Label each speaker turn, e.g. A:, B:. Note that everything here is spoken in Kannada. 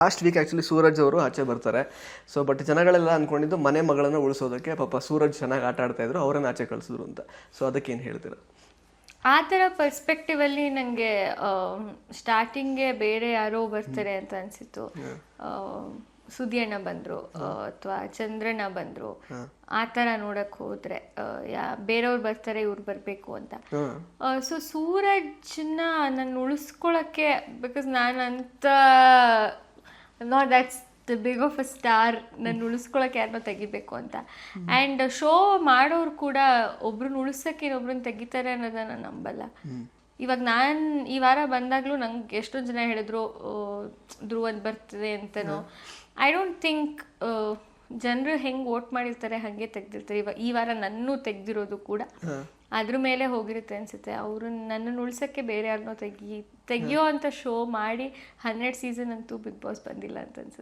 A: ಲಾಸ್ಟ್ ವೀಕ್ ಆ್ಯಕ್ಚುಲಿ ಸೂರಜ್ ಅವರು ಆಚೆ ಬರ್ತಾರೆ. ಸೊ ಬಟ್ ಜನಗಳೆಲ್ಲ ಅಂದ್ಕೊಂಡಿದ್ದು ಮನೆ ಮಗಳನ್ನು ಉಳಿಸೋದಕ್ಕೆ ಪಾಪ ಸೂರಜ್ ಚೆನ್ನಾಗಿ ಆಟ ಆಡ್ತಾ ಇದ್ರು, ಅವರನ್ನು ಆಚೆ ಕಳಿಸಿದ್ರು ಅಂತ. ಸೊ ಅದಕ್ಕೇನು ಹೇಳ್ತೀರಾ?
B: ಆ ಥರ ಪರ್ಸ್ಪೆಕ್ಟಿವಲ್ಲಿ ನನಗೆ ಸ್ಟಾರ್ಟಿಂಗ್ಗೆ ಬೇರೆ ಯಾರೋ ಬರ್ತಾರೆ ಅಂತ ಅನಿಸಿತ್ತು. ಸುದಿಯಣ್ಣ ಬಂದರು ಅಥವಾ ಚಂದ್ರಣ್ಣ ಬಂದರು, ಆ ಥರ ನೋಡಕ್ಕೆ ಹೋದರೆ ಬೇರೆಯವ್ರು ಬರ್ತಾರೆ ಇವ್ರು ಬರಬೇಕು ಅಂತ. ಸೊ ಸೂರಜ್ನ ನಾನು ಉಳಿಸ್ಕೊಳ್ಳೋಕ್ಕೆ, ಬಿಕಾಸ್ ನಾನು ಅಂತ not that's the big of a star, ನಾನು ಉಳಿಸ್ಕೊಳಕ್ಕೆ ಯಾರನ್ನೋ ತೆಗಿಬೇಕು ಅಂತ. ಆ್ಯಂಡ್ ಶೋ ಮಾಡೋರು ಕೂಡ ಒಬ್ರನ್ನ ಉಳಿಸೋಕೆ ಇನ್ನೊಬ್ರನ್ನ ತೆಗಿತಾರೆ ಅನ್ನೋದನ್ನ ನಾನು ನಂಬಲ್ಲ. ಇವಾಗ ನಾನು ಈ ವಾರ ಬಂದಾಗಲೂ ನಂಗೆ ಎಷ್ಟೊಂದು ಜನ ಹೇಳಿದ್ರು ಧ್ರುವಂತ್ ಬರ್ತದೆ ಅಂತನೋ. ಐ ಡೋಂಟ್ ಥಿಂಕ್ ಜನರು ಹೆಂಗೆ ವೋಟ್ ಮಾಡಿರ್ತಾರೆ ಹಾಗೆ ತೆಗ್ದಿರ್ತಾರೆ. ಇವಾಗ ಈ ವಾರ ನನ್ನೂ ತೆಗ್ದಿರೋದು ಕೂಡ ಅದ್ರ ಮೇಲೆ ಹೋಗಿರುತ್ತೆ ಅನ್ಸುತ್ತೆ. ಅವರು ನನ್ನನ್ನು ಉಳ್ಸೋಕ್ಕೆ ಬೇರೆ ಯಾರನ್ನೋ ತೆಗಿಯೋ ಅಂತ ಶೋ ಮಾಡಿ 12 ಸೀಸನ್ ಅಂತೂ ಬಿಗ್ ಬಾಸ್ ಬಂದಿಲ್ಲ ಅಂತ ಅನ್ಸುತ್ತೆ.